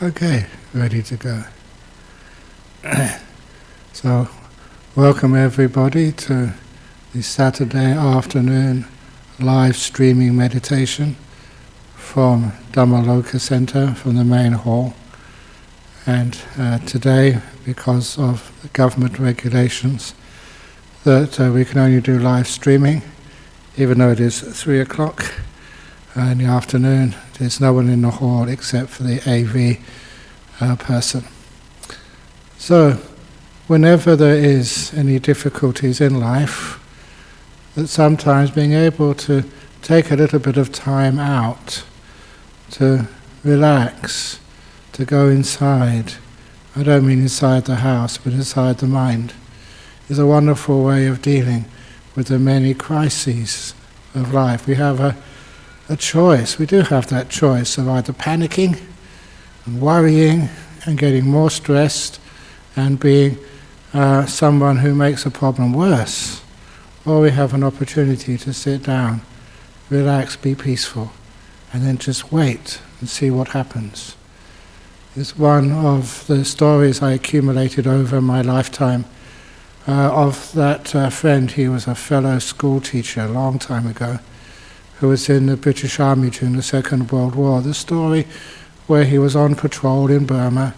Okay, ready to go. So, welcome everybody to the Saturday afternoon live streaming meditation from Dhammaloka Center, from the main hall. And today, because of the government regulations, that we can only do live streaming, even though it is 3 o'clock in the afternoon. There's no one in the hall except for the AV person. So, whenever there is any difficulties in life, that sometimes being able to take a little bit of time out to relax, to go inside, I don't mean inside the house, but inside the mind, is a wonderful way of dealing with the many crises of life. We have a choice. We do have that choice of either panicking and worrying and getting more stressed and being someone who makes a problem worse, or we have an opportunity to sit down, relax, be peaceful, and then just wait and see what happens. It's one of the stories I accumulated over my lifetime of that friend. He was a fellow school teacher a long time ago, who was in the British Army during the Second World War. The story where he was on patrol in Burma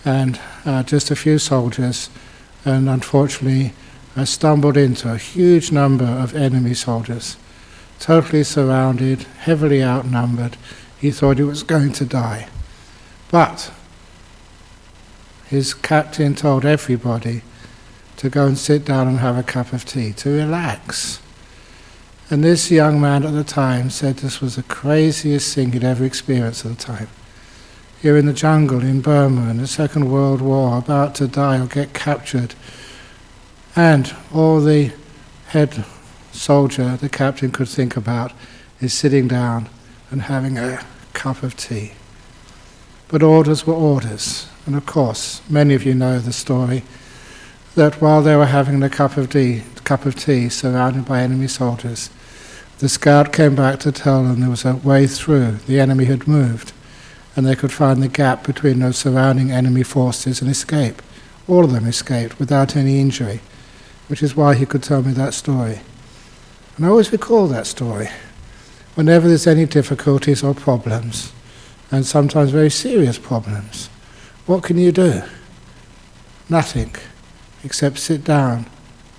and just a few soldiers, and unfortunately stumbled into a huge number of enemy soldiers, totally surrounded, heavily outnumbered. He thought he was going to die. But his captain told everybody to go and sit down and have a cup of tea, to relax. And this young man at the time said this was the craziest thing he'd ever experienced at the time. You're in the jungle in Burma in the Second World War, about to die or get captured. And all the head soldier, the captain, could think about is sitting down and having a cup of tea. But orders were orders. And of course, many of you know the story, that while they were having the cup of tea surrounded by enemy soldiers, the scout came back to tell them there was a way through. The enemy had moved, and they could find the gap between those surrounding enemy forces and escape. All of them escaped without any injury, which is why he could tell me that story. And I always recall that story. Whenever there's any difficulties or problems, and sometimes very serious problems, what can you do? Nothing, except sit down,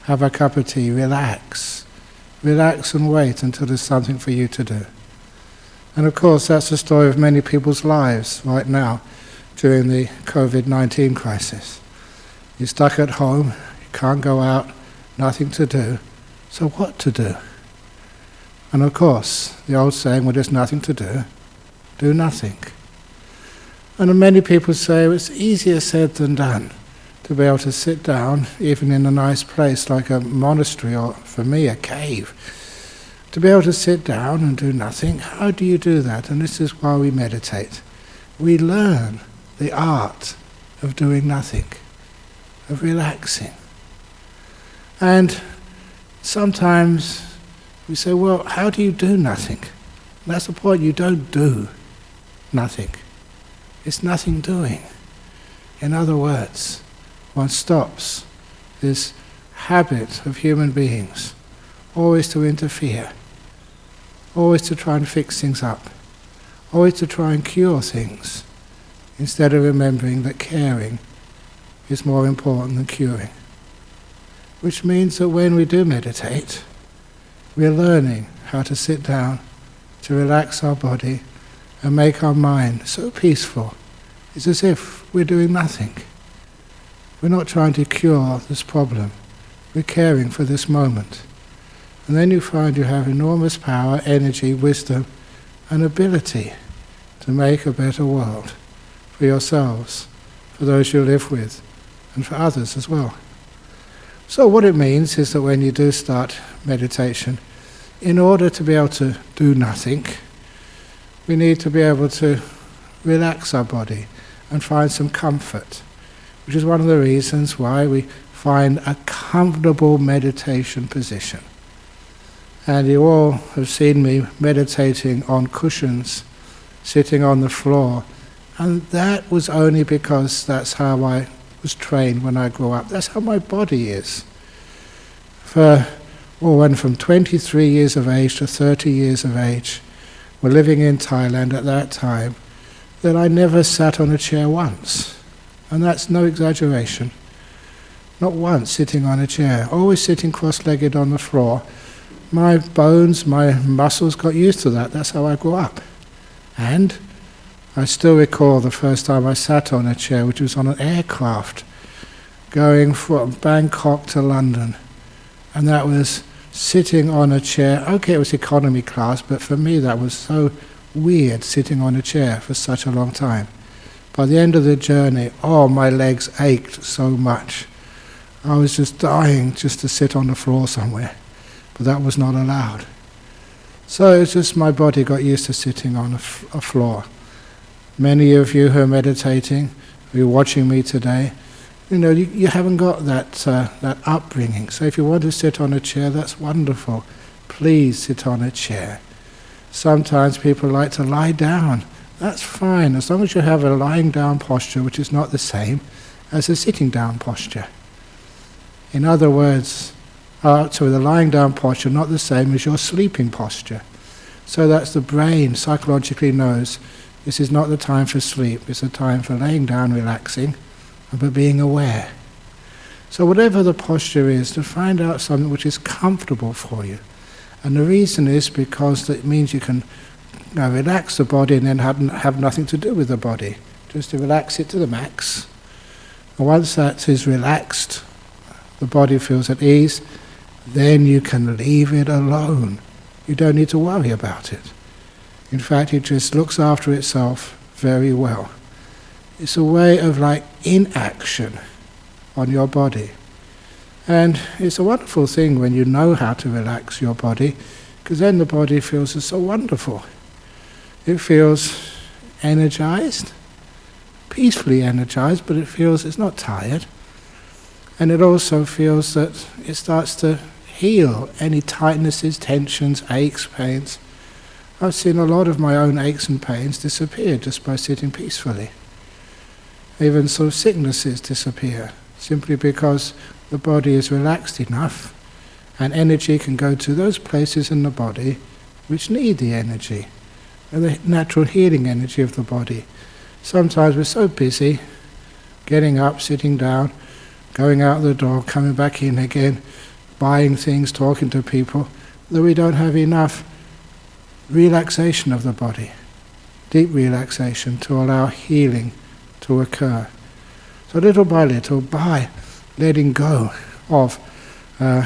have a cup of tea, relax. Relax and wait until there's something for you to do. And of course, that's the story of many people's lives right now during the COVID-19 crisis. You're stuck at home, you can't go out, nothing to do. So what to do? And of course, the old saying, well, there's nothing to do nothing. And many people say it's easier said than done to be able to sit down, even in a nice place like a monastery, or for me, a cave. To be able to sit down and do nothing. How do you do that? And this is why we meditate. We learn the art of doing nothing, of relaxing. And sometimes we say, well, how do you do nothing? And that's the point. You don't do nothing. It's nothing doing. In other words, one stops this habit of human beings always to interfere, always to try and fix things up, always to try and cure things, instead of remembering that caring is more important than curing. Which means that when we do meditate, we're learning how to sit down, to relax our body, and make our mind so peaceful. It's as if we're doing nothing. We're not trying to cure this problem. We're caring for this moment. And then you find you have enormous power, energy, wisdom, and ability to make a better world for yourselves, for those you live with, and for others as well. So what it means is that when you do start meditation, in order to be able to do nothing, we need to be able to relax our body and find some comfort, which is one of the reasons why we find a comfortable meditation position. And you all have seen me meditating on cushions, sitting on the floor And that was only because that's how I was trained when I grew up. That's how my body is. When from 23 years of age to 30 years of age, we're living in Thailand at that time, that I never sat on a chair once. And that's no exaggeration. Not once sitting on a chair, always sitting cross-legged on the floor. My bones, my muscles got used to that. That's how I grew up. And I still recall the first time I sat on a chair, which was on an aircraft, going from Bangkok to London. And that was sitting on a chair. Okay, it was economy class, but for me that was so weird, sitting on a chair for such a long time. By the end of the journey, my legs ached so much. I was just dying just to sit on the floor somewhere, but that was not allowed. So it's just my body got used to sitting on a floor. Many of you who are meditating, who are watching me today, you haven't got that upbringing. So if you want to sit on a chair, that's wonderful. Please sit on a chair. Sometimes people like to lie down. That's fine, as long as you have a lying down posture, which is not the same as a sitting down posture. In other words, the lying down posture not the same as your sleeping posture. So that's the brain psychologically knows this is not the time for sleep, it's a time for laying down, relaxing, but being aware. So whatever the posture is, to find out something which is comfortable for you. And the reason is because it means you can relax the body and then have nothing to do with the body. Just to relax it to the max. And once that is relaxed, the body feels at ease, then you can leave it alone. You don't need to worry about it. In fact, it just looks after itself very well. It's a way of inaction on your body. And it's a wonderful thing when you know how to relax your body, because then the body feels so wonderful. It feels energized, peacefully energized, but it feels it's not tired. And it also feels that it starts to heal any tightnesses, tensions, aches, pains. I've seen a lot of my own aches and pains disappear just by sitting peacefully. Even sort of sicknesses disappear, simply because the body is relaxed enough and energy can go to those places in the body which need the energy, and the natural healing energy of the body. Sometimes we're so busy, getting up, sitting down, going out the door, coming back in again, buying things, talking to people, that we don't have enough relaxation of the body, deep relaxation to allow healing to occur. So little by little, by letting go of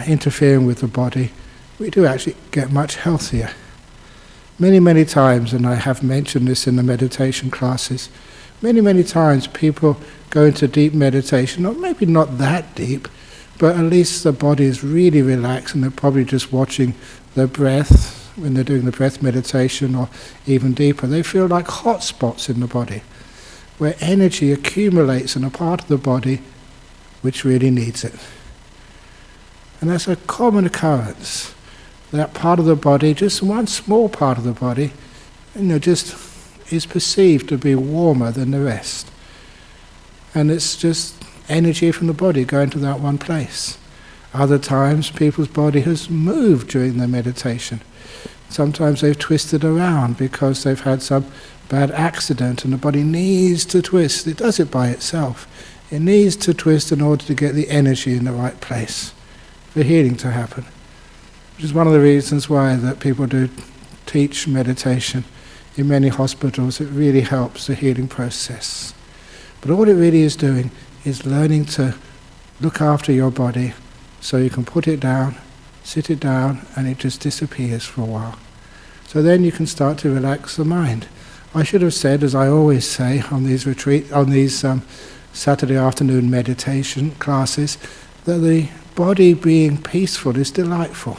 interfering with the body, we do actually get much healthier. Many, many times, and I have mentioned this in the meditation classes, many times people go into deep meditation, or maybe not that deep, but at least the body is really relaxed and they're probably just watching their breath when they're doing the breath meditation, or even deeper. They feel like hot spots in the body, where energy accumulates in a part of the body which really needs it. And that's a common occurrence. That part of the body, just one small part of the body, just is perceived to be warmer than the rest. And it's just energy from the body going to that one place. Other times, people's body has moved during their meditation. Sometimes they've twisted around because they've had some bad accident and the body needs to twist. It does it by itself. It needs to twist in order to get the energy in the right place for healing to happen. Which is one of the reasons why that people do teach meditation in many hospitals. It really helps the healing process. But all it really is doing is learning to look after your body so you can put it down, sit it down, and it just disappears for a while. So then you can start to relax the mind. I should have said, as I always say on these Saturday afternoon meditation classes, that the body being peaceful is delightful.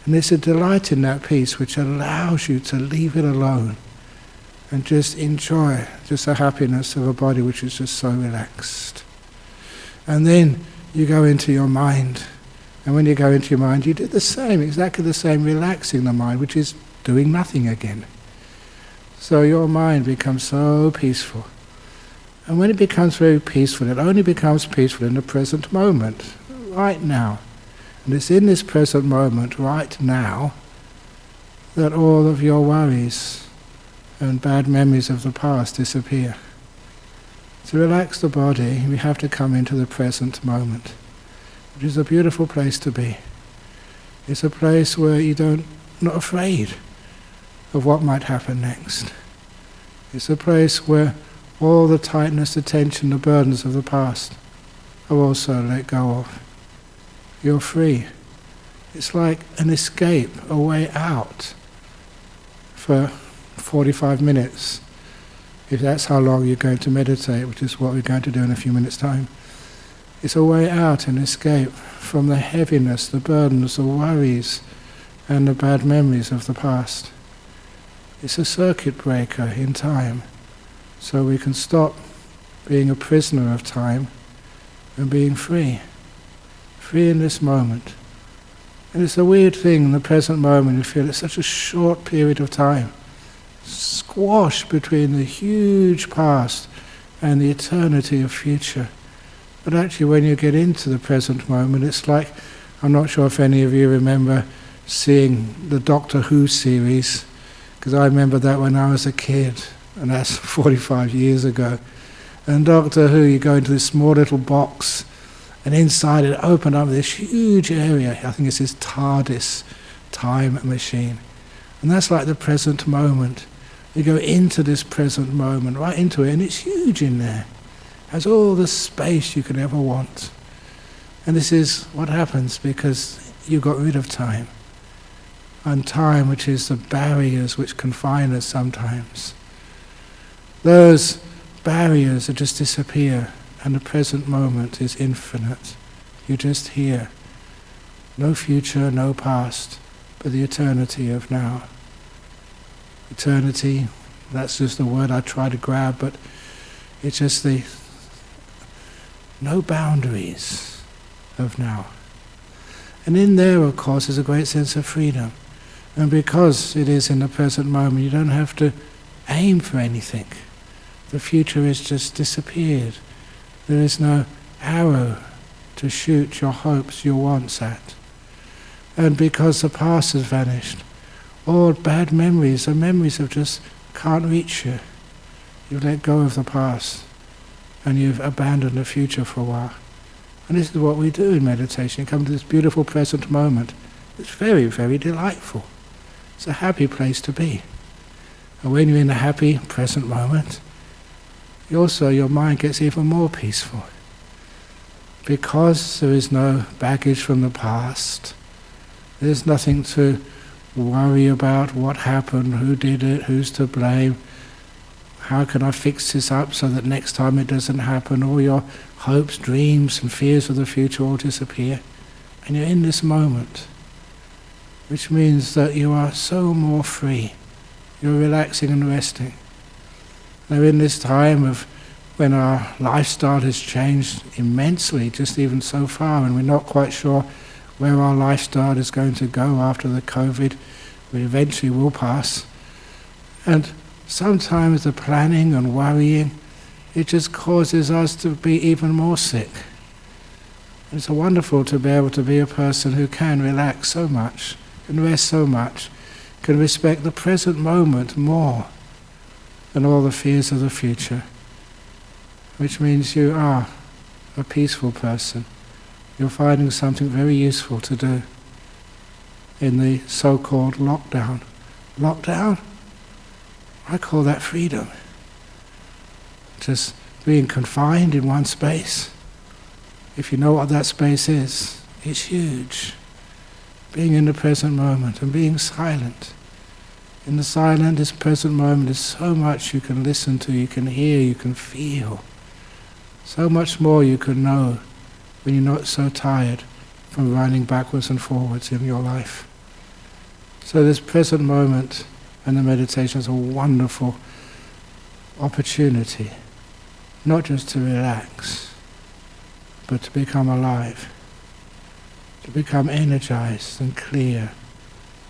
And there's a delight in that peace which allows you to leave it alone and just enjoy just the happiness of a body which is just so relaxed. And then you go into your mind. And when you go into your mind, you do the same, exactly the same, relaxing the mind, which is doing nothing again. So your mind becomes so peaceful. And when it becomes very peaceful, it only becomes peaceful in the present moment, right now. And it's in this present moment, right now, that all of your worries and bad memories of the past disappear. To relax the body, we have to come into the present moment, which is a beautiful place to be. It's a place where you're not afraid of what might happen next. It's a place where all the tightness, the tension, the burdens of the past are also let go of. You're free. It's like an escape, a way out for 45 minutes. If that's how long you're going to meditate, which is what we're going to do in a few minutes' time. It's a way out, an escape from the heaviness, the burdens, the worries, and the bad memories of the past. It's a circuit breaker in time, so we can stop being a prisoner of time and being free. Free in this moment. And it's a weird thing in the present moment, you feel it's such a short period of time. Squash between the huge past and the eternity of future. But actually when you get into the present moment, it's like, I'm not sure if any of you remember seeing the Doctor Who series, because I remember that when I was a kid, and that's 45 years ago. And Doctor Who, you go into this small little box, and inside it opened up this huge area. I think it's this TARDIS time machine. And that's like the present moment. You go into this present moment, right into it, and it's huge in there. It has all the space you could ever want. And this is what happens because you got rid of time. And time, which is the barriers which confine us sometimes. Those barriers that just disappear, and the present moment is infinite. You're just here. No future, no past, but the eternity of now. Eternity, that's just the word I try to grab, but it's just the no boundaries of now. And in there, of course, is a great sense of freedom. And because it is in the present moment, you don't have to aim for anything. The future is just disappeared. There is no arrow to shoot your hopes, your wants at. And because the past has vanished, all bad memories are memories of just can't reach you. You've let go of the past and you've abandoned the future for a while. And this is what we do in meditation. You come to this beautiful present moment. It's very, very delightful. It's a happy place to be. And when you're in a happy present moment, your mind gets even more peaceful. Because there is no baggage from the past, there's nothing to worry about what happened, who did it, who's to blame, how can I fix this up so that next time it doesn't happen. All your hopes, dreams and fears of the future all disappear. And you're in this moment, which means that you are so more free. You're relaxing and resting. Now in this time of when our lifestyle has changed immensely, just even so far, and we're not quite sure where our lifestyle is going to go after the COVID, we eventually will pass. And sometimes the planning and worrying, it just causes us to be even more sick. It's wonderful to be able to be a person who can relax so much, can rest so much, can respect the present moment more than all the fears of the future, which means you are a peaceful person. You're finding something very useful to do in the so-called lockdown. Lockdown? I call that freedom. Just being confined in one space. If you know what that space is, it's huge. Being in the present moment and being silent. In the silent, this present moment is so much you can listen to, you can hear, you can feel. So much more you can know when you're not so tired from running backwards and forwards in your life. So this present moment and the meditation is a wonderful opportunity, not just to relax, but to become alive, to become energized and clear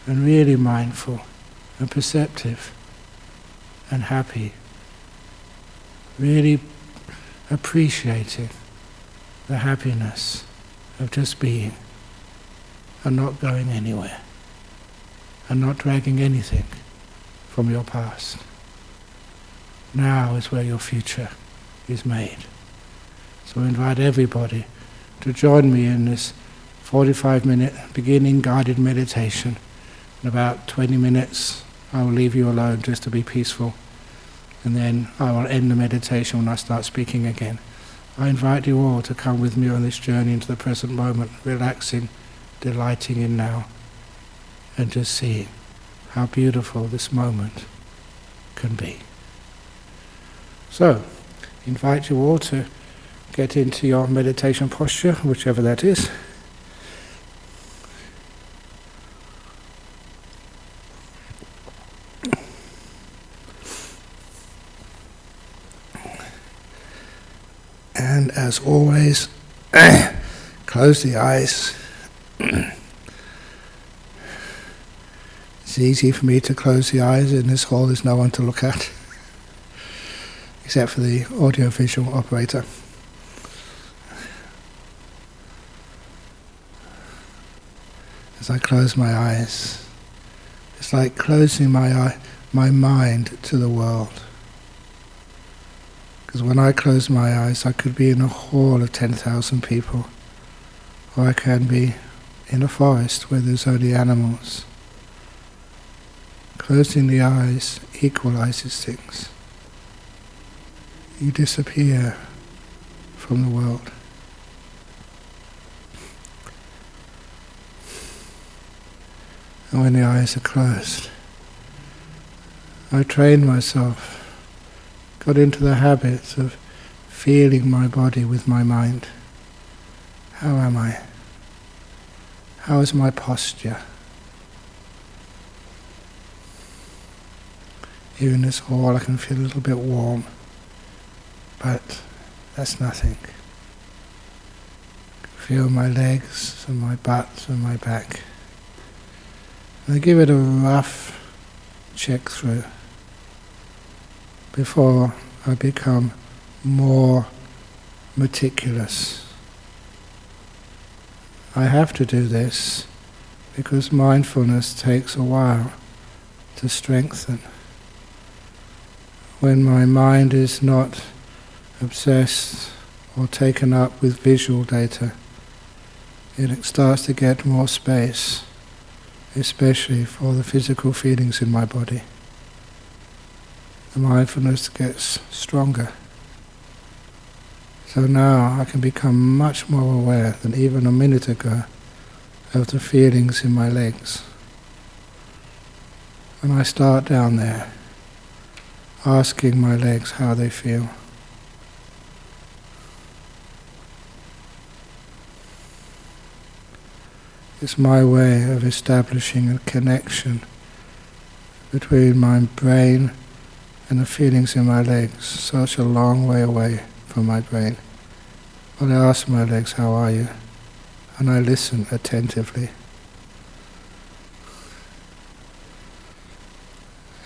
and really mindful and perceptive. and happy, really appreciating the happiness of just being and not going anywhere and not dragging anything from your past. Now is where your future is made. So I invite everybody to join me in this 45-minute beginning guided meditation. In about 20 minutes I will leave you alone just to be peaceful, and then I will end the meditation when I start speaking again. I invite you all to come with me on this journey into the present moment, relaxing, delighting in now, and just seeing how beautiful this moment can be. So, invite you all to get into your meditation posture, whichever that is. And as always, close the eyes. It's easy for me to close the eyes. In this hall there's no one to look at, except for the audio-visual operator. As I close my eyes, it's like closing my mind to the world. Because when I close my eyes, I could be in a hall of 10,000 people, or I can be in a forest where there's only animals. Closing the eyes equalizes things. You disappear from the world. And when the eyes are closed, I train myself, got into the habit of feeling my body with my mind. How am I? How is my posture? Here in this hall I can feel a little bit warm, but that's nothing. Feel my legs and my butt and my back. And I give it a rough check through before I become more meticulous. I have to do this because mindfulness takes a while to strengthen. When my mind is not obsessed or taken up with visual data, it starts to get more space, especially for the physical feelings in my body. The mindfulness gets stronger. So now I can become much more aware than even a minute ago of the feelings in my legs. And I start down there, asking my legs how they feel. It's my way of establishing a connection between my brain and the feelings in my legs, such a long way away from my brain. But I ask my legs, how are you? And I listen attentively.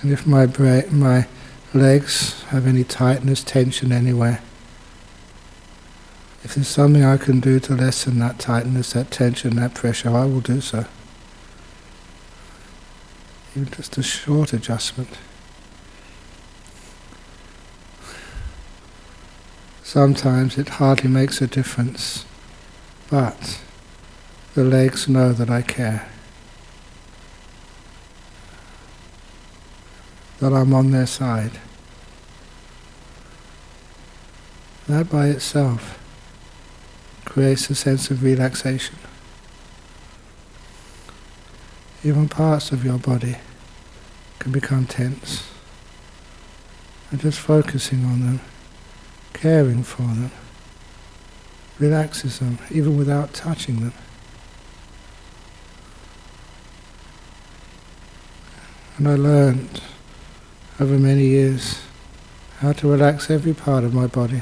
And if my legs have any tightness, tension anywhere, if there's something I can do to lessen that tightness, that tension, that pressure, I will do so. Even just a short adjustment. Sometimes it hardly makes a difference, but the legs know that I care, that I'm on their side. That by itself creates a sense of relaxation. Even parts of your body can become tense, and just focusing on them, caring for them, relaxes them, even without touching them. And I learned over many years how to relax every part of my body,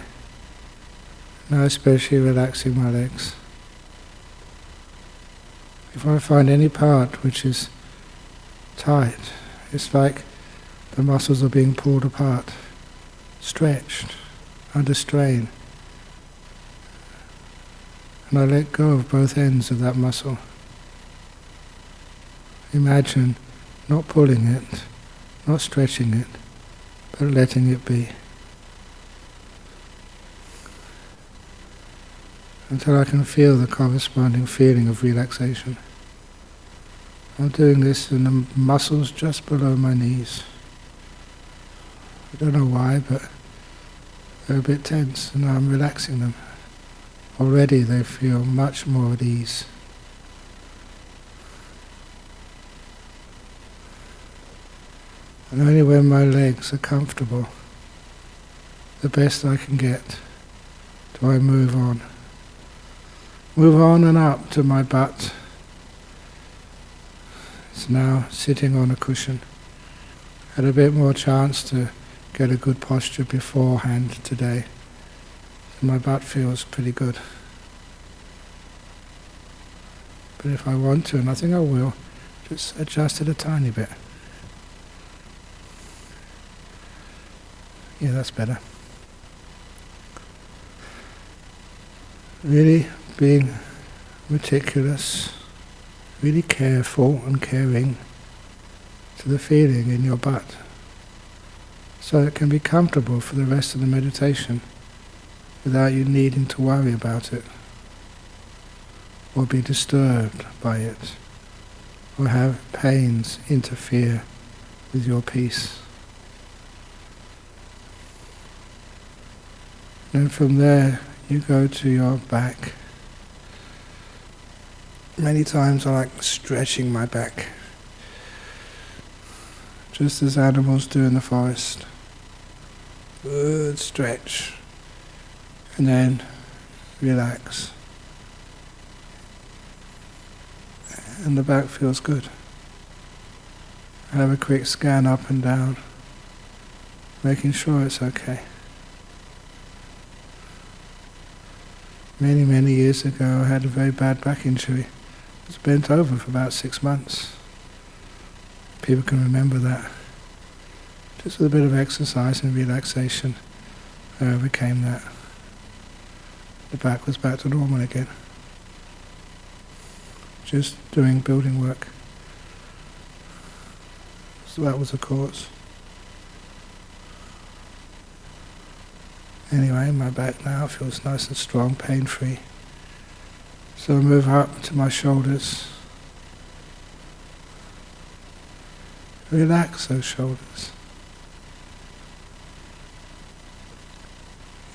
now especially relaxing my legs. If I find any part which is tight, it's like The muscles are being pulled apart, stretched, under strain. And I let go of both ends of that muscle. Imagine not pulling it, not stretching it, but letting it be. Until I can feel the corresponding feeling of relaxation. I'm doing this in the muscles just below my knees. I don't know why, but they're a bit tense, and I'm relaxing them. Already they feel much more at ease. And only when my legs are comfortable, the best I can get, do I move on. Move on and up to my butt. It's now sitting on a cushion. Had a bit more chance to get a good posture beforehand today. And my butt feels pretty good. But if I want to, and I think I will, just adjust it a tiny bit. Yeah, that's better. Really being meticulous, really careful and caring to the feeling in your butt, so it can be comfortable for the rest of the meditation without you needing to worry about it, or be disturbed by it, or have pains interfere with your peace. And from there you go to your back. Many times I like stretching my back, just as animals do in the forest. Good stretch, and then relax. And the back feels good. Have a quick scan up and down, making sure it's okay. Many years ago I had a very bad back injury. I was bent over for about 6 months. People can remember that. Just with a bit of exercise and relaxation, I overcame that. The back was back to normal again. Just doing building work. So that was the cause. Anyway, my back now feels nice and strong, pain-free. So I move up to my shoulders. Relax those shoulders.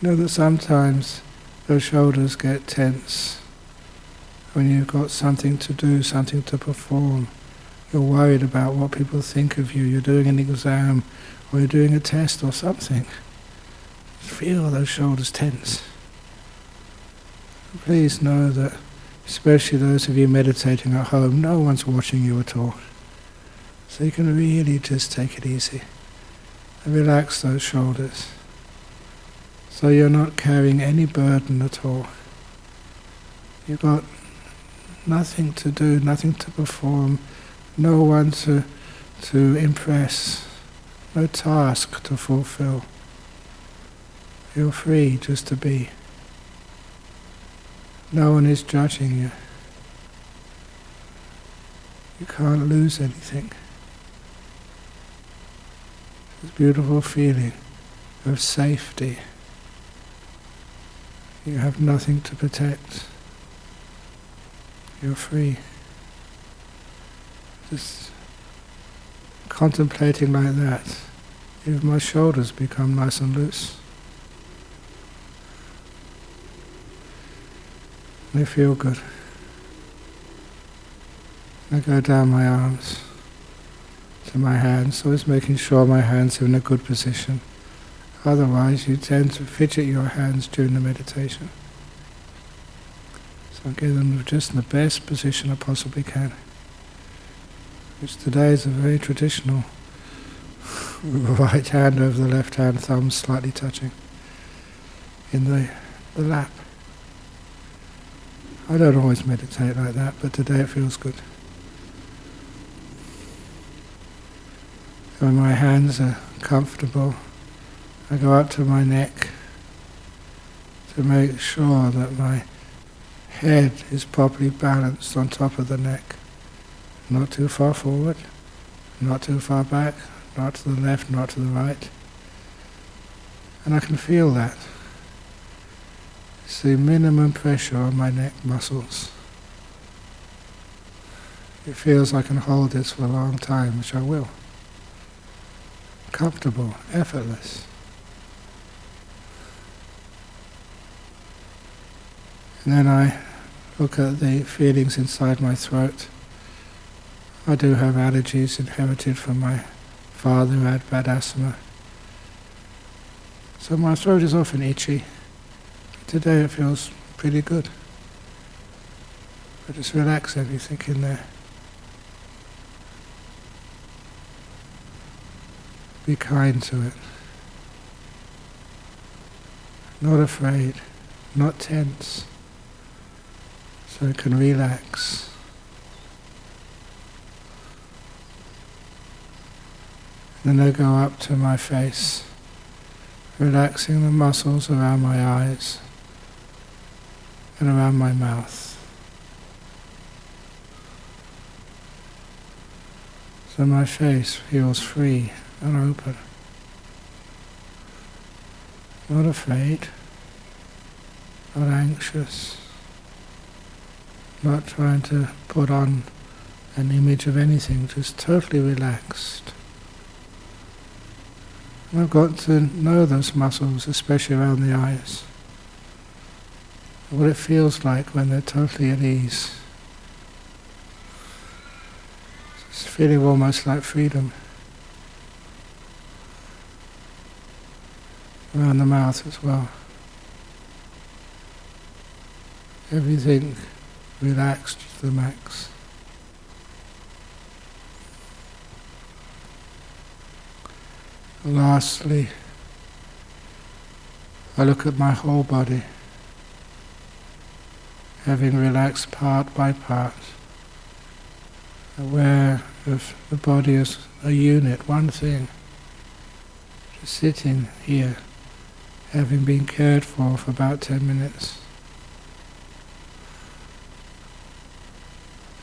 You know that sometimes those shoulders get tense when you've got something to do, something to perform. You're worried about what people think of you. You're doing an exam, or you're doing a test or something. Feel those shoulders tense. Please know that, especially those of you meditating at home, no one's watching you at all. So you can really just take it easy and relax those shoulders. So you're not carrying any burden at all. You've got nothing to do, nothing to perform, no one to impress, no task to fulfill. You're free just to be. No one is judging you. You can't lose anything. This beautiful feeling of safety. You have nothing to protect. You're free. Just contemplating like that, even my shoulders become nice and loose. They feel good. I go down my arms to my hands, always making sure my hands are in a good position. Otherwise you tend to fidget your hands during the meditation. So I get them just in the best position I possibly can. Which today is a very traditional right hand over the left hand, thumbs slightly touching in the lap. I don't always meditate like that, but today it feels good. When my hands are comfortable, I go up to my neck to make sure that my head is properly balanced on top of the neck. Not too far forward, not too far back, not to the left, not to the right. And I can feel that. It's the minimum pressure on my neck muscles. It feels I can hold this for a long time, which I will. Comfortable, effortless. And then I look at the feelings inside my throat. I do have allergies inherited from my father who had bad asthma. So my throat is often itchy. Today it feels pretty good. I just relax everything in there. Be kind to it. Not afraid, not tense. So it can relax. Then I go up to my face, relaxing the muscles around my eyes and around my mouth. So my face feels free and open. Not afraid, not anxious, not trying to put on an image of anything, just totally relaxed. And I've got to know those muscles, especially around the eyes. What it feels like when they're totally at ease. It's feeling almost like freedom. Around the mouth as well. Everything relaxed to the max. Lastly, I look at my whole body, having relaxed part by part, aware of the body as a unit, one thing, just sitting here, having been cared for about 10 minutes.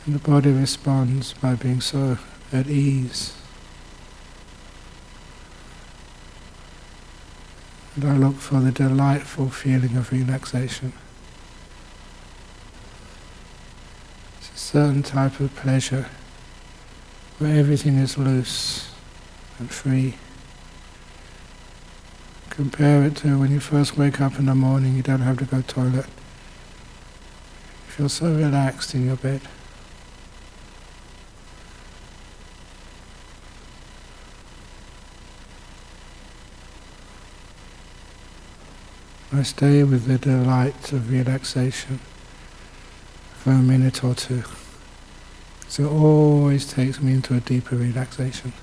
And the body responds by being so at ease. And I look for the delightful feeling of relaxation. It's a certain type of pleasure where everything is loose and free. Compare it to when you first wake up in the morning, you don't have to go to the toilet. You feel so relaxed in your bed. I stay with the delight of relaxation for a minute or two. So it always takes me into a deeper relaxation.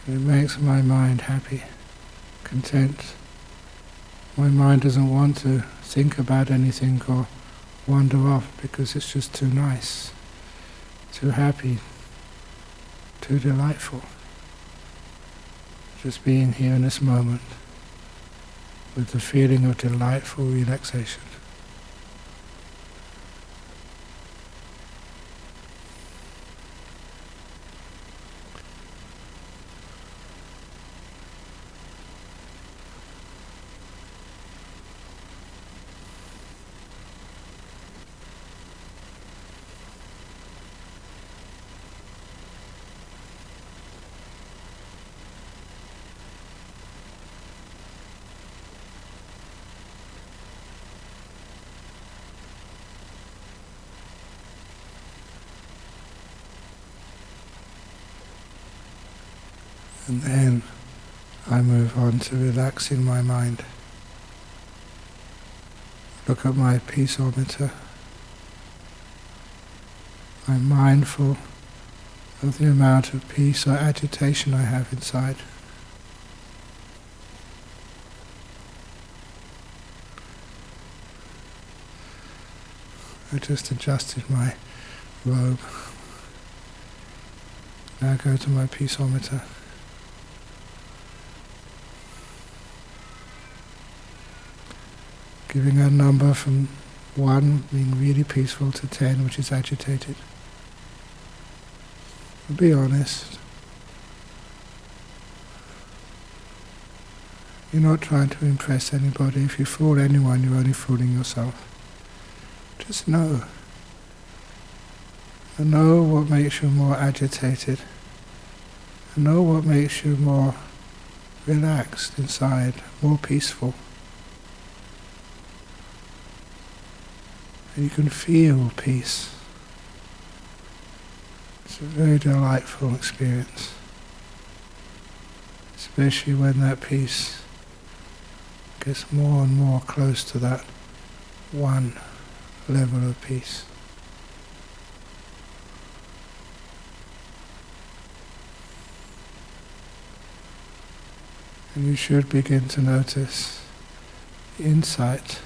It makes my mind happy, content. My mind doesn't want to think about anything or wander off because it's just too nice, too happy, too delightful. Just being here in this moment with the feeling of delightful relaxation. And then I move on to relaxing my mind. Look at my peaceometer. I'm mindful of the amount of peace or agitation I have inside. I just adjusted my robe. Now I go to my peaceometer. Giving a number from 1 being really peaceful to 10 which is agitated. Be honest. You're not trying to impress anybody. If you fool anyone, you're only fooling yourself. Just know. And know what makes you more agitated. And know what makes you more relaxed inside, more peaceful. And you can feel peace. It's a very delightful experience. Especially when that peace gets more and more close to that one level of peace. And you should begin to notice the insight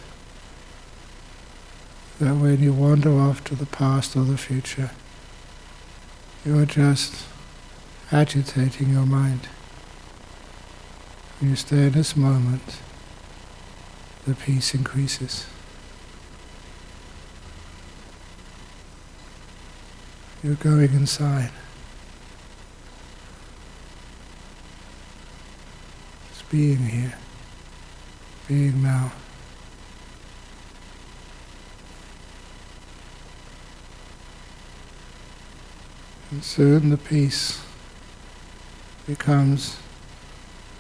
that when you wander off to the past or the future, you are just agitating your mind. When you stay in this moment, the peace increases. You're going inside. Just being here, being now. And soon the peace becomes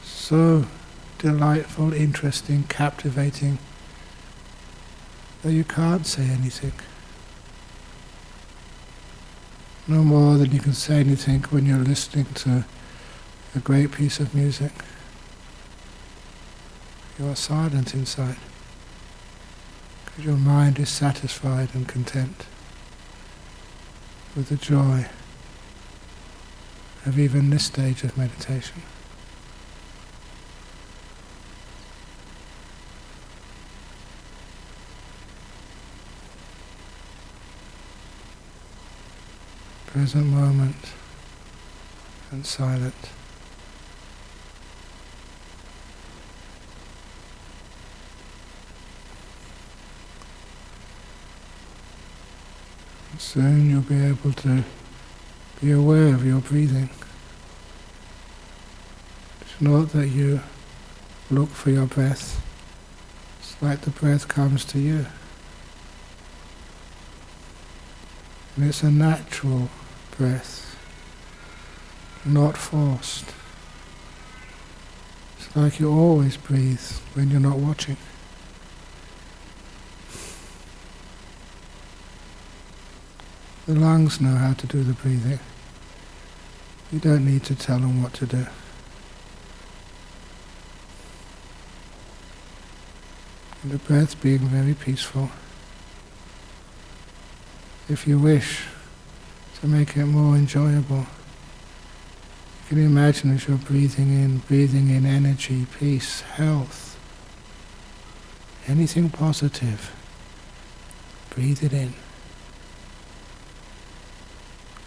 so delightful, interesting, captivating that you can't say anything. No more than you can say anything when you're listening to a great piece of music. You are silent inside because your mind is satisfied and content with the joy of even this stage of meditation. Present moment and silent. And soon you'll be able to be aware of your breathing. It's not that you look for your breath. It's like the breath comes to you. And it's a natural breath, not forced. It's like you always breathe when you're not watching. The lungs know how to do the breathing. You don't need to tell them what to do. And the breath being very peaceful. If you wish to make it more enjoyable, you can imagine as you're breathing in energy, peace, health, anything positive, breathe it in.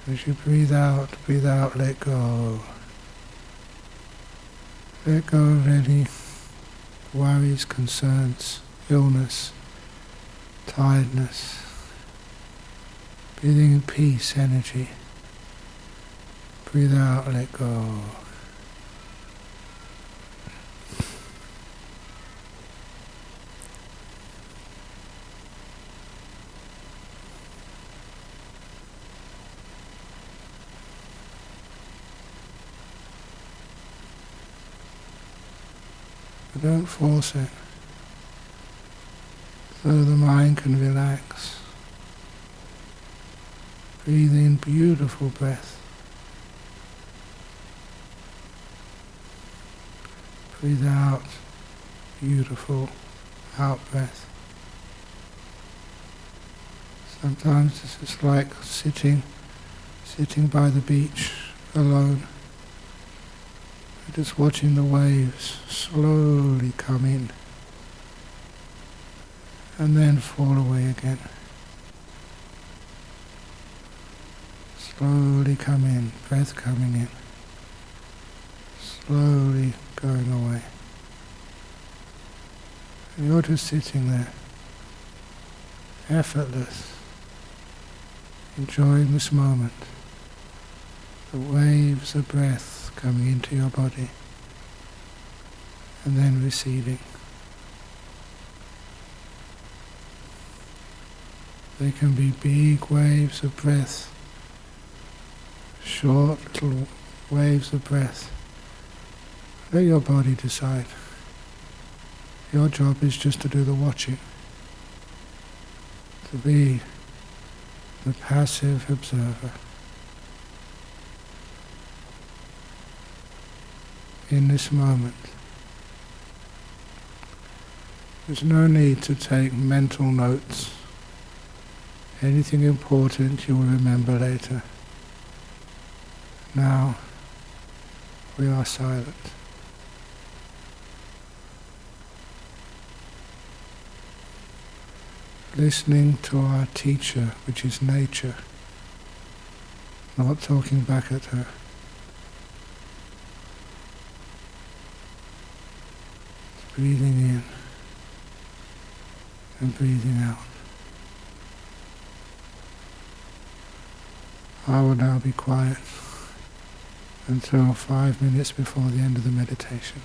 As you breathe out, let go. Let go of any worries, concerns, illness, tiredness. Breathing in peace, energy. Breathe out, let go. But don't force it, so the mind can relax. Breathe in beautiful breath. Breathe out beautiful out breath. Sometimes this is like sitting by the beach alone, just watching the waves slowly come in and then fall away again. slowly come in, breath coming in, slowly going away. And you're just sitting there, effortless, enjoying this moment, the waves of breath coming into your body and then receding. They can be big waves of breath, short little waves of breath. Let your body decide. Your job is just to do the watching, to be the passive observer. In this moment, there's no need to take mental notes. Anything important you will remember later. Now we are silent. Listening to our teacher, which is nature, not talking back at her. Breathing in and breathing out. I will now be quiet until 5 minutes before the end of the meditation.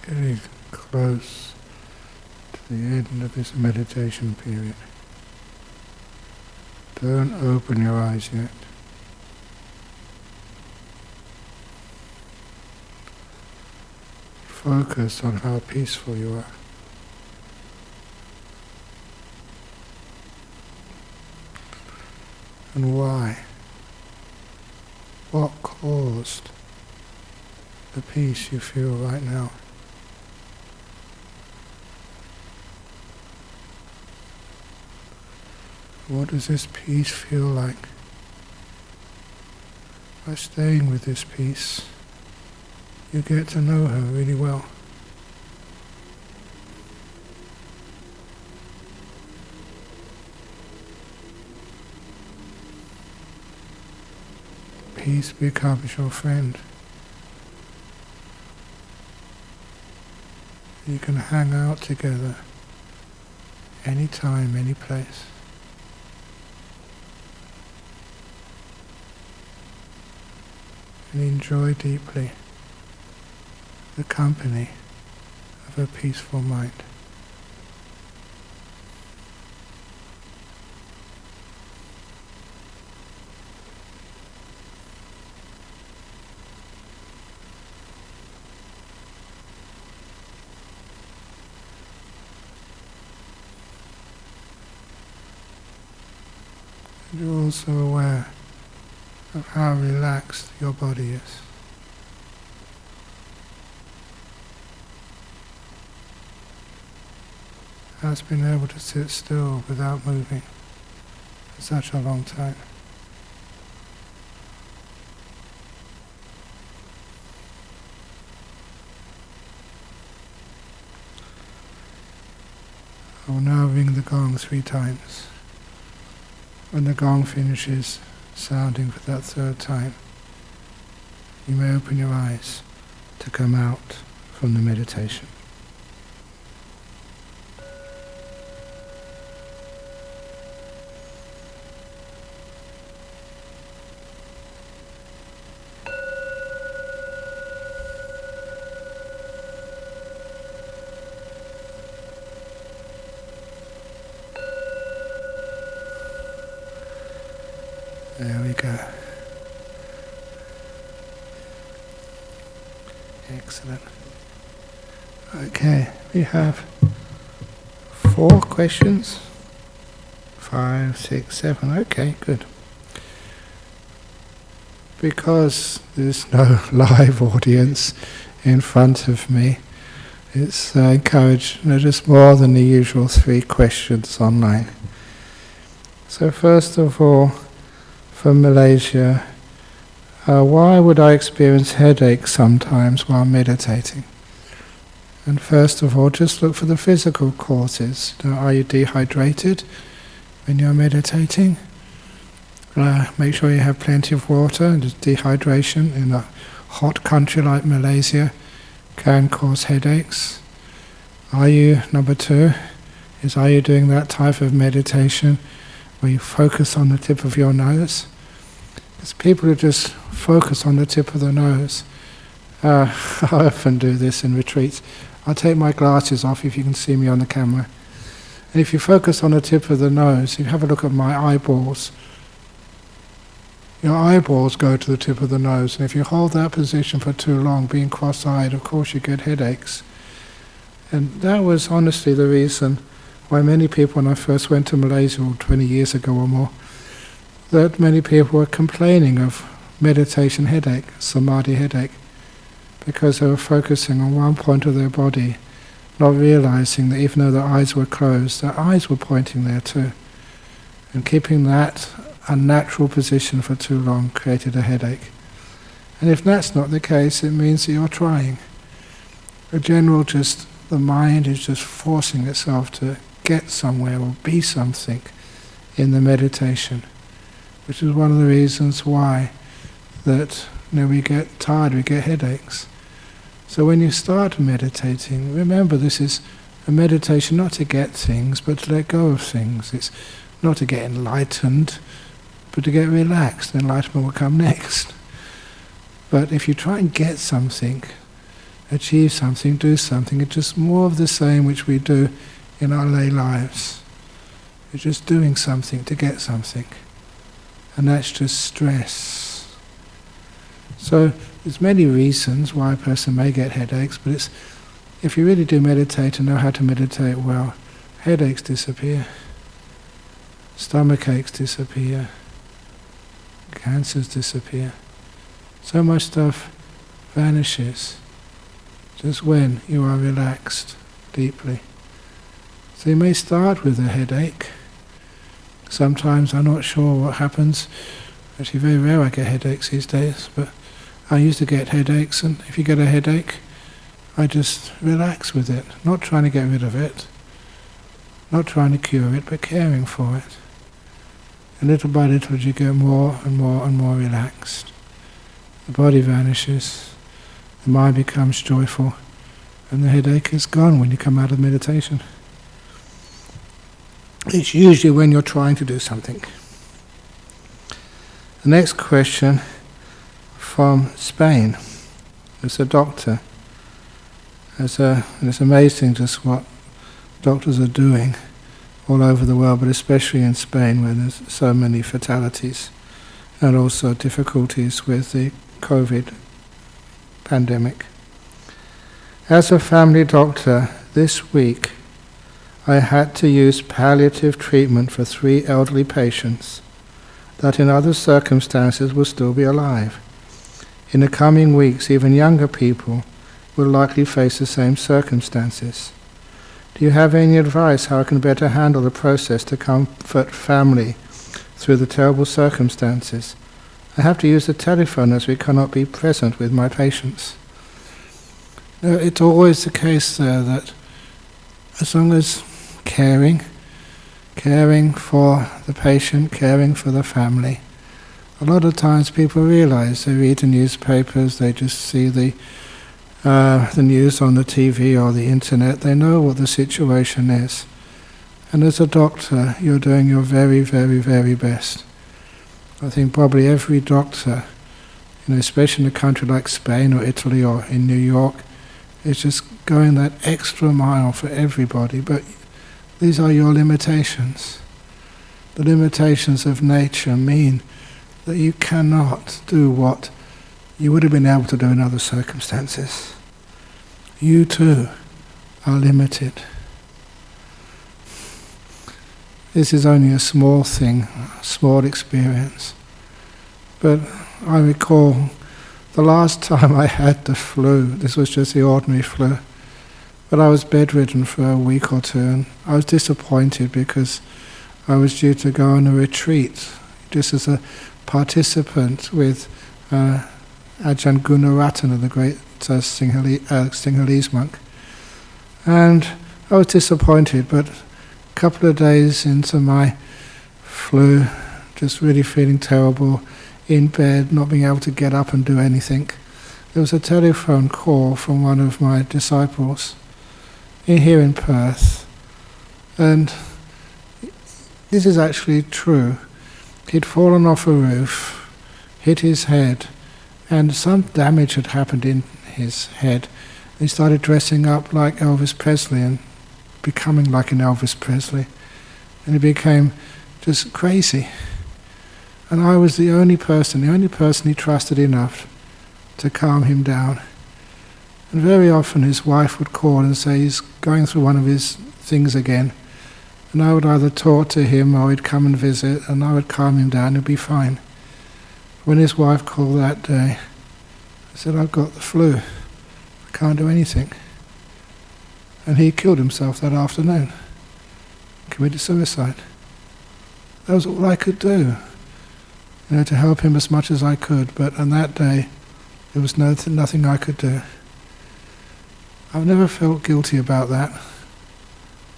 Getting close to the end of this meditation period. Don't open your eyes yet. Focus on how peaceful you are. And why? What caused the peace you feel right now? What does this peace feel like? By staying with this peace, you get to know her really well. Peace becomes your friend. You can hang out together anytime, any place. And enjoy deeply the company of a peaceful mind. And you're also aware of how relaxed your body is. Has been able to sit still without moving for such a long time. I will now ring the gong 3 times. When the gong finishes sounding for that 3rd time, you may open your eyes to come out from the meditation. There we go. Excellent. Okay, we have 4 questions. 5, 6, 7. Okay, good. Because there's no live audience in front of me, it's encouraged just more than the usual 3 questions online. So first of all, from Malaysia, why would I experience headaches sometimes while meditating? And first of all, just look for the physical causes. Are you dehydrated when you're meditating? Make sure you have plenty of water. Dehydration in a hot country like Malaysia can cause headaches. Number 2, are you doing that type of meditation where you focus on the tip of your nose? There's people who just focus on the tip of the nose. I often do this in retreats. I'll take my glasses off if you can see me on the camera. And if you focus on the tip of the nose, you have a look at my eyeballs. Your eyeballs go to the tip of the nose, and if you hold that position for too long, being cross-eyed, of course you get headaches. And that was honestly the reason why many people, when I first went to Malaysia 20 years ago or more, that many people were complaining of meditation headache, samadhi headache, because they were focusing on one point of their body, not realizing that even though their eyes were closed, their eyes were pointing there too. And keeping that unnatural position for too long created a headache. And if that's not the case, it means that you're trying. The mind is just forcing itself to get somewhere or be something in the meditation, which is one of the reasons why that we get tired, we get headaches. So when you start meditating, remember this is a meditation not to get things, but to let go of things. It's not to get enlightened, but to get relaxed. Enlightenment will come next. But if you try and get something, achieve something, do something. It's just more of the same which we do in our lay lives. We're just doing something to get something. And that's just stress. So there's many reasons why a person may get headaches, but it's, if you really do meditate and know how to meditate well, headaches disappear, stomach aches disappear, cancers disappear. So much stuff vanishes just when you are relaxed deeply. So you may start with a headache. Sometimes I'm not sure what happens. Actually, very rare I get headaches these days, but I used to get headaches, and if you get a headache, I just relax with it, not trying to get rid of it, not trying to cure it, but caring for it. And little by little you get more and more and more relaxed. The body vanishes, the mind becomes joyful, and the headache is gone when you come out of meditation. It's usually when you're trying to do something. The next question from Spain. It's a doctor. And it's amazing just what doctors are doing all over the world, but especially in Spain where there's so many fatalities and also difficulties with the COVID pandemic. As a family doctor, this week I had to use palliative treatment for 3 elderly patients that in other circumstances will still be alive. In the coming weeks, even younger people will likely face the same circumstances. Do you have any advice how I can better handle the process to comfort family through the terrible circumstances? I have to use the telephone as we cannot be present with my patients. No, it's always the case there that as long as caring for the patient, caring for the family, a lot of times people realize, they read the newspapers, they just see the news on the TV or the internet, they know what the situation is. And as a doctor, you're doing your very, very, very best. I think probably every doctor, especially in a country like Spain or Italy or in New York, is just going that extra mile for everybody. But these are your limitations. The limitations of nature mean that you cannot do what you would have been able to do in other circumstances. You too are limited. This is only a small thing, a small experience. But I recall the last time I had the flu, this was just the ordinary flu, but I was bedridden for a week or two, and I was disappointed because I was due to go on a retreat, just as a participant with Ajahn Brahm, the great Sinhalese monk. And I was disappointed, but a couple of days into my flu, just really feeling terrible, in bed, not being able to get up and do anything, there was a telephone call from one of my disciples here in Perth. And this is actually true. He'd fallen off a roof, hit his head, and some damage had happened in his head. He started dressing up like Elvis Presley and becoming like an Elvis Presley. And he became just crazy. And I was the only person he trusted enough to calm him down. And very often his wife would call and say he's going through one of his things again. And I would either talk to him or he'd come and visit, and I would calm him down, he'd be fine. When his wife called that day, I said, I've got the flu, I can't do anything. And he killed himself that afternoon, committed suicide. That was all I could do, to help him as much as I could, but on that day, there was nothing I could do. I've never felt guilty about that.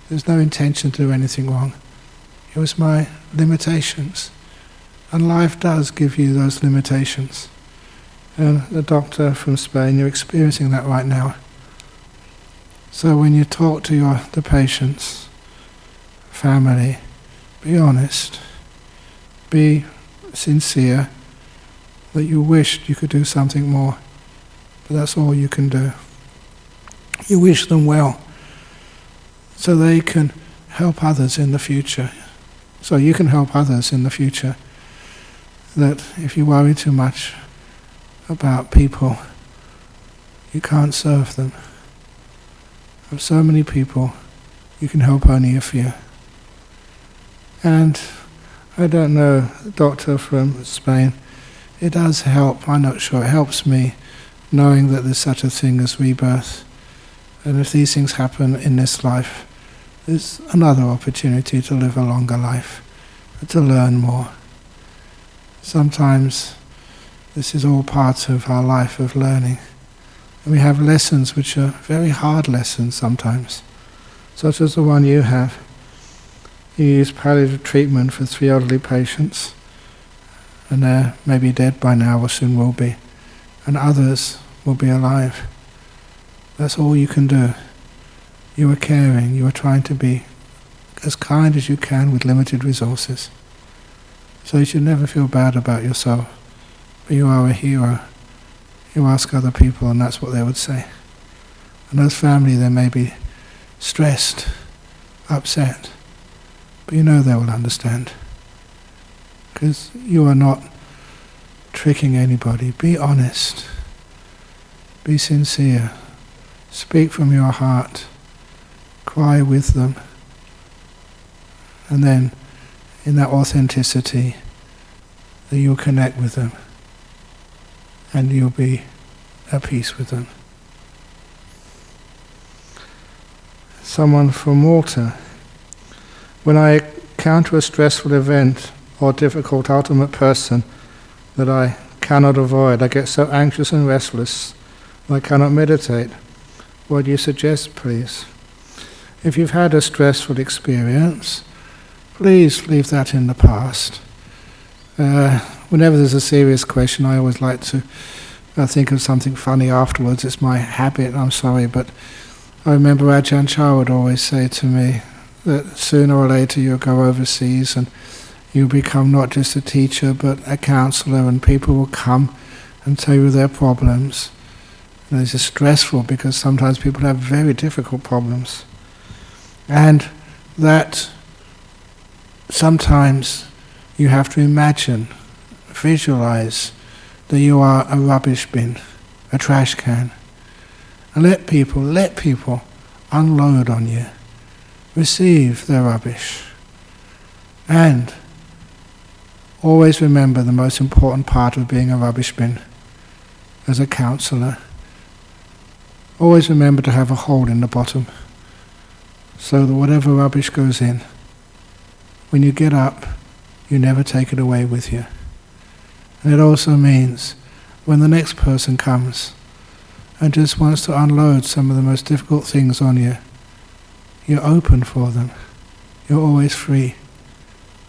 There's no intention to do anything wrong. It was my limitations. And life does give you those limitations. And the doctor from Spain, you're experiencing that right now. So when you talk to the patients, family, be honest. Be sincere that you wished you could do something more. But that's all you can do. You wish them well, so they can help others in the future. So you can help others in the future. That if you worry too much about people, you can't serve them. Of so many people, you can help only a few. And I don't know, doctor from Spain, it does help, I'm not sure, it helps me knowing that there's such a thing as rebirth. And if these things happen in this life, there's another opportunity to live a longer life, to learn more. Sometimes this is all part of our life of learning. And we have lessons which are very hard lessons sometimes, such as the one you have. You use palliative treatment for 3 elderly patients, and they're maybe dead by now or soon will be, and others will be alive. That's all you can do. You are caring, you are trying to be as kind as you can with limited resources. So you should never feel bad about yourself, but you are a hero. You ask other people and that's what they would say. And as family they may be stressed, upset, but you know they will understand. Because you are not tricking anybody. Be honest. Be sincere. Speak from your heart. Cry with them. And then, in that authenticity, that you'll connect with them. And you'll be at peace with them. Someone from Malta. When I encounter a stressful event or difficult ultimate person that I cannot avoid, I get so anxious and restless that I cannot meditate. What do you suggest, please? If you've had a stressful experience, please leave that in the past. Whenever there's a serious question, I always like to think of something funny afterwards. It's my habit, I'm sorry, but I remember Ajahn Brahm would always say to me that sooner or later you'll go overseas and you become not just a teacher but a counsellor, and people will come and tell you their problems. And this is stressful because sometimes people have very difficult problems. And that sometimes you have to imagine, visualize that you are a rubbish bin, a trash can. And let people unload on you. Receive their rubbish. And always remember the most important part of being a rubbish bin as a counsellor. Always remember to have a hole in the bottom so that whatever rubbish goes in, when you get up, you never take it away with you. And it also means when the next person comes and just wants to unload some of the most difficult things on you, you're open for them. You're always free.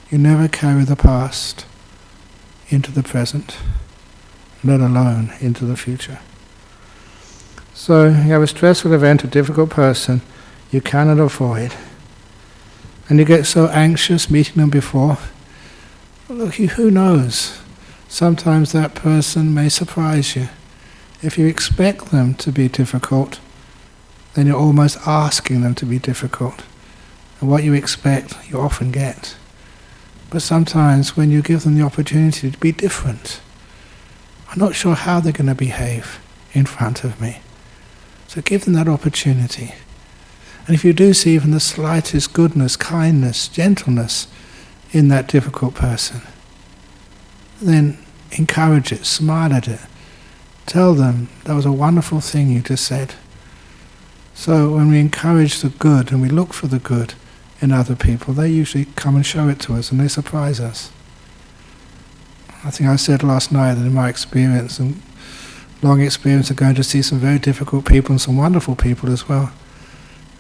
You never carry the past into the present, let alone into the future. So you have a stressful event, a difficult person you cannot avoid, and you get so anxious meeting them before. Look, who knows? Sometimes that person may surprise you. If you expect them to be difficult, then you're almost asking them to be difficult. And what you expect, you often get. But sometimes when you give them the opportunity to be different, I'm not sure how they're going to behave in front of me. So give them that opportunity. And if you do see even the slightest goodness, kindness, gentleness in that difficult person, then encourage it, smile at it. Tell them, that was a wonderful thing you just said. So when we encourage the good and we look for the good in other people, they usually come and show it to us and they surprise us. I think I said last night that in my experience, and long experience of going to see some very difficult people and some wonderful people as well,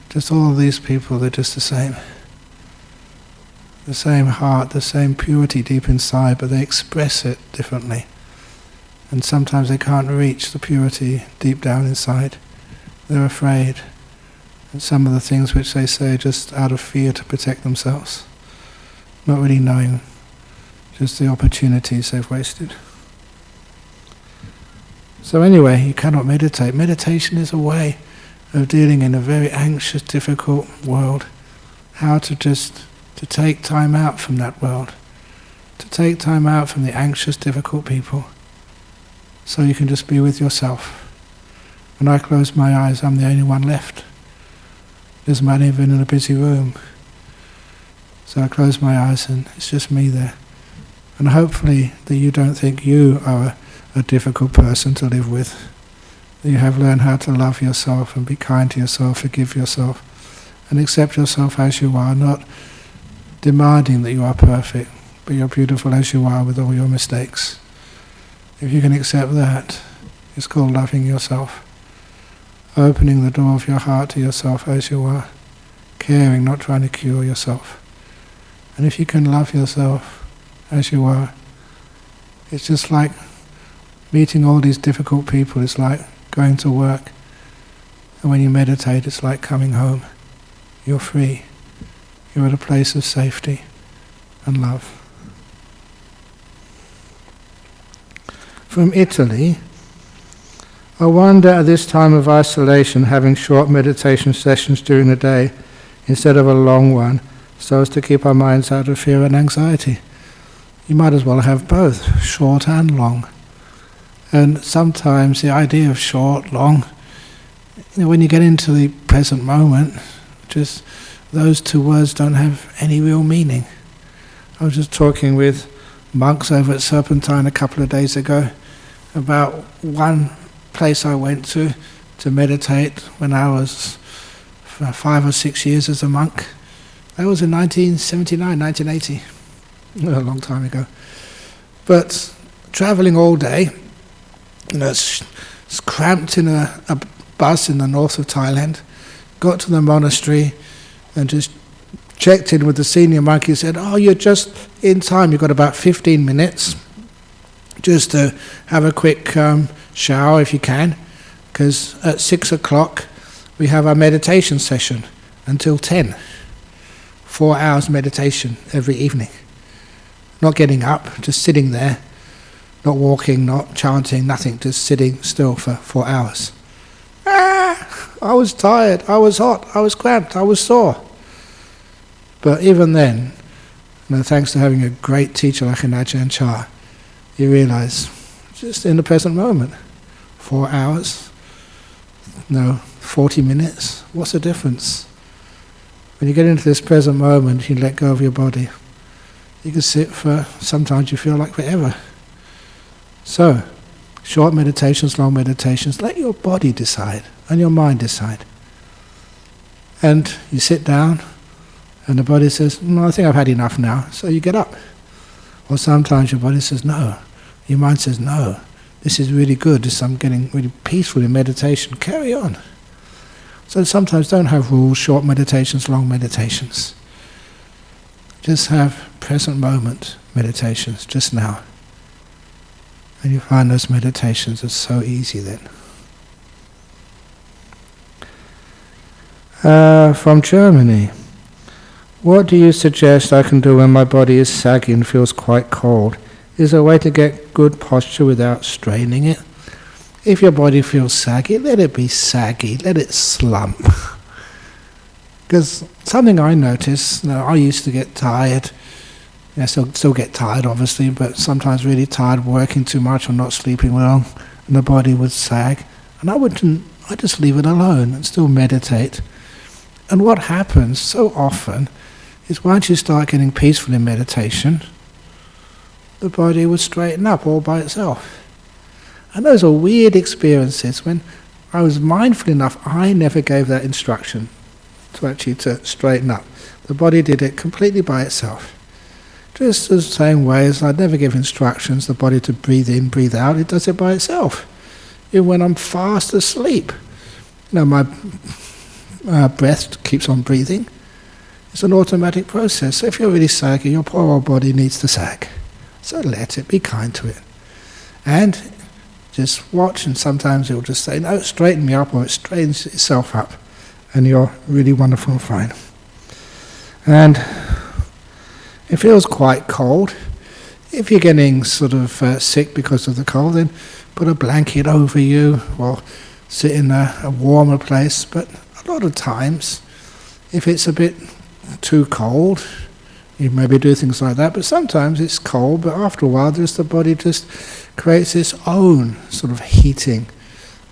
just all of these people, they're just the same. The same heart, the same purity deep inside, but they express it differently. And sometimes they can't reach the purity deep down inside. They're afraid. And some of the things which they say are just out of fear to protect themselves, not really knowing just the opportunities they've wasted. So anyway, you cannot meditate. Meditation is a way of dealing in a very anxious, difficult world, how to take time out from that world, to take time out from the anxious, difficult people, so you can just be with yourself. When I close my eyes, I'm the only one left. Doesn't matter even in a busy room. So I close my eyes and it's just me there. And hopefully that you don't think you are a difficult person to live with. That you have learned how to love yourself and be kind to yourself, forgive yourself, and accept yourself as you are, not demanding that you are perfect, but you're beautiful as you are with all your mistakes. If you can accept that, it's called loving yourself. Opening the door of your heart to yourself as you are, caring, not trying to cure yourself. And if you can love yourself as you are, it's just like meeting all these difficult people. It's like going to work. And when you meditate, it's like coming home. You're free. You're at a place of safety and love. From Italy, I wonder at this time of isolation, having short meditation sessions during the day instead of a long one, so as to keep our minds out of fear and anxiety. You might as well have both, short and long. And sometimes the idea of short, long, when you get into the present moment, just those two words don't have any real meaning. I was just talking with monks over at Serpentine a couple of days ago about one place I went to meditate when I was 5 or 6 years as a monk. That was in 1979, 1980, a long time ago. But travelling all day, cramped in a bus in the north of Thailand, got to the monastery and just checked in with the senior monk. He said, "Oh, you're just in time, you've got about 15 minutes just to have a quick shower if you can, because at 6 o'clock we have our meditation session until 10. 4 hours meditation every evening. Not getting up, just sitting there, not walking, not chanting, nothing, just sitting still for 4 hours." I was tired, I was hot, I was cramped, I was sore. But even then, thanks to having a great teacher like an Ajahn Brahm, you realize, just in the present moment, 4 hours, 40 minutes, what's the difference? When you get into this present moment, you let go of your body. You can sit for, sometimes you feel like forever. So, short meditations, long meditations, let your body decide and your mind decide. And you sit down and the body says, "No, I think I've had enough now," so you get up. Or sometimes your body says, "No." Your mind says, "No, this is really good, I'm getting really peaceful in meditation, carry on." So sometimes don't have rules, short meditations, long meditations. Just have present moment meditations, just now. And you find those meditations are so easy then. From Germany, what do you suggest I can do when my body is saggy and feels quite cold? Is there a way to get good posture without straining it? If your body feels saggy, let it be saggy, let it slump. Because something I notice, I used to get tired, I still get tired obviously, but sometimes really tired, working too much or not sleeping well, and the body would sag. And I just leave it alone and still meditate. And what happens so often is once you start getting peaceful in meditation, the body would straighten up all by itself. And those are weird experiences. When I was mindful enough, I never gave that instruction to straighten up. The body did it completely by itself. Just the same way as I'd never give instructions the body to breathe in, breathe out, it does it by itself. Even when I'm fast asleep, my breath keeps on breathing. It's an automatic process. So if you're really saggy, your poor old body needs to sag. So let it, be kind to it. And just watch, and sometimes it will just say, "No, straighten me up," or it straightens itself up. And you're really wonderful and fine. And it feels quite cold. If you're getting sort of sick because of the cold, then put a blanket over you, or sit in a warmer place, but a lot of times, if it's a bit too cold, you maybe do things like that, but sometimes it's cold, but after a while the body just creates its own sort of heating,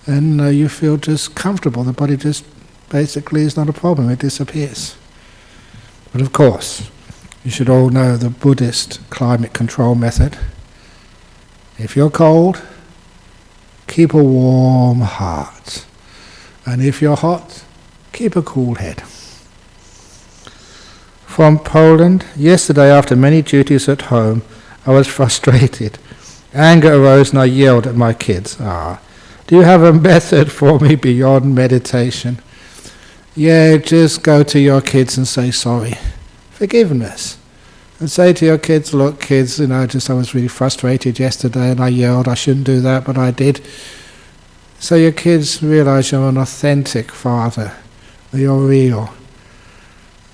and you feel just comfortable. The body just basically is not a problem, it disappears. But of course, you should all know the Buddhist climate control method. If you're cold, keep a warm heart. And if you're hot, keep a cool head. From Poland, yesterday after many duties at home, I was frustrated. Anger arose and I yelled at my kids. Do you have a method for me beyond meditation? Yeah, just go to your kids and say sorry. Forgiveness. And say to your kids, look kids, I was really frustrated yesterday and I yelled, I shouldn't do that, but I did. So your kids realize you're an authentic father, that you're real.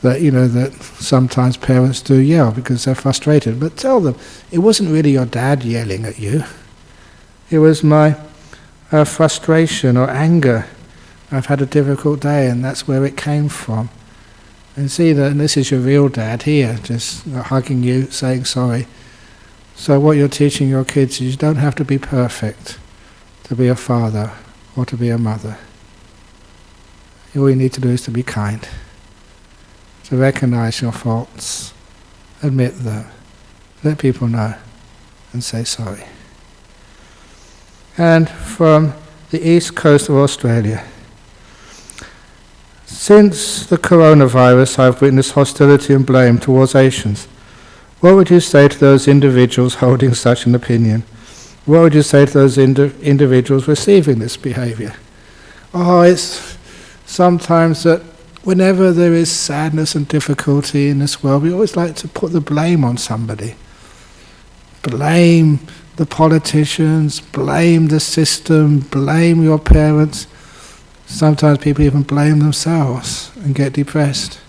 That sometimes parents do yell because they're frustrated. But tell them, it wasn't really your dad yelling at you. It was my frustration or anger. I've had a difficult day and that's where it came from. And see that, and this is your real dad here, just hugging you, saying sorry. So what you're teaching your kids is you don't have to be perfect to be a father or to be a mother. All you need to do is to be kind. To recognize your faults, admit them, let people know, and say sorry. And from the east coast of Australia, since the coronavirus, I've witnessed hostility and blame towards Asians. What would you say to those individuals holding such an opinion? What would you say to those individuals receiving this behavior? It's sometimes that whenever there is sadness and difficulty in this world, we always like to put the blame on somebody. Blame the politicians, blame the system, blame your parents. Sometimes people even blame themselves and get depressed.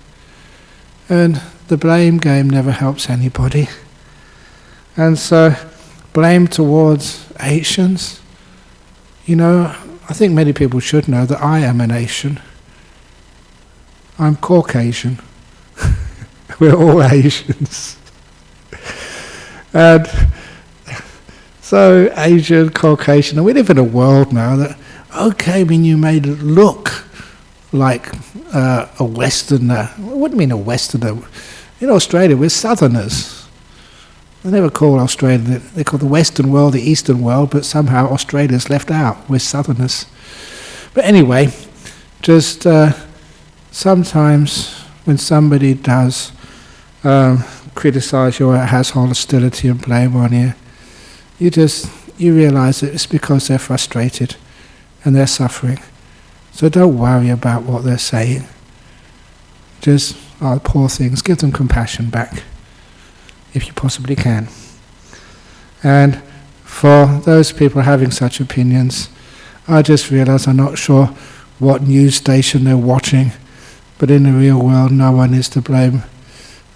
And the blame game never helps anybody. And so, blame towards Asians. I think many people should know that I am an Asian. I'm Caucasian. We're all Asians. And so Asian, Caucasian, and we live in a world now that, you may look like a Westerner. What do you mean a Westerner? In Australia, we're Southerners. They never call Australia, they call the Western world the Eastern world, but somehow Australia's left out. We're Southerners. But anyway, just sometimes when somebody does criticize you or has hostility and blame on you, you realize that it's because they're frustrated and they're suffering. So don't worry about what they're saying. Just, poor things, give them compassion back, if you possibly can. And for those people having such opinions, I just realize I'm not sure what news station they're watching, but in the real world no one is to blame.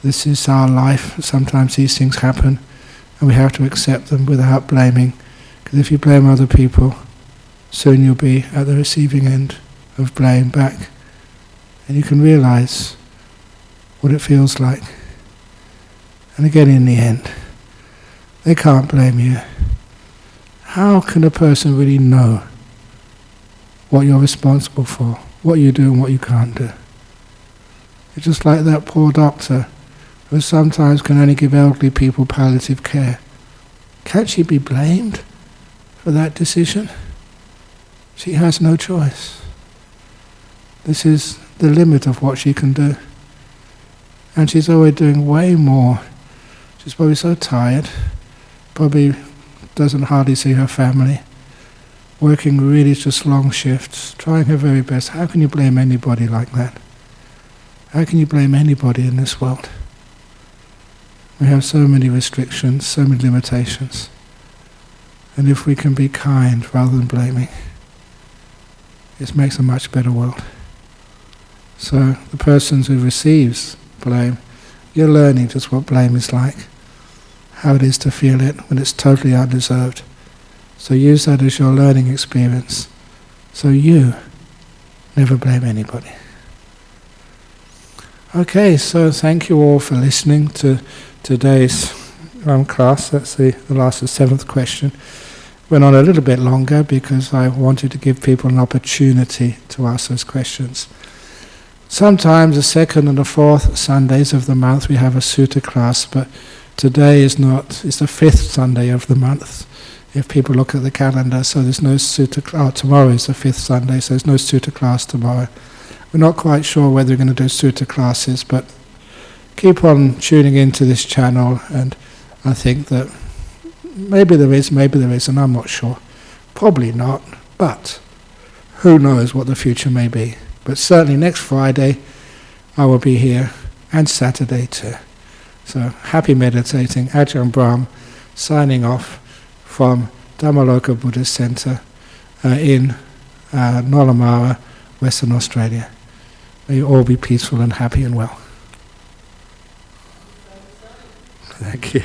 This is our life. Sometimes these things happen and we have to accept them without blaming, because if you blame other people, soon you'll be at the receiving end of blame back, and you can realize what it feels like. And again, in the end, they can't blame you. How can a person really know what you're responsible for, what you do and what you can't do? It's just like that poor doctor who sometimes can only give elderly people palliative care. Can't she be blamed for that decision? She has no choice. This is the limit of what she can do. And she's always doing way more. She's probably so tired, probably doesn't hardly see her family, working really just long shifts, trying her very best. How can you blame anybody like that? How can you blame anybody in this world? We have so many restrictions, so many limitations. And if we can be kind rather than blaming, it makes a much better world. So the person who receives blame, you're learning just what blame is like, how it is to feel it when it's totally undeserved. So use that as your learning experience, So you never blame anybody. Okay, so thank you all for listening to today's class. That's the last, the 7th question. Went on a little bit longer because I wanted to give people an opportunity to ask those questions. Sometimes the 2nd and the 4th Sundays of the month we have a sutta class, but today is not, it's the 5th Sunday of the month. If people look at the calendar, so there's no sutta class. Tomorrow is the 5th Sunday, so there's no sutta class tomorrow. We're not quite sure whether we're going to do sutta classes, but keep on tuning into this channel, and I think that maybe there is, and I'm not sure. Probably not, but who knows what the future may be. But certainly next Friday I will be here, and Saturday too. So happy meditating. Ajahn Brahm signing off from Dhammaloka Buddhist Center in Nollamara, Western Australia. May you all be peaceful and happy and well. Thank you.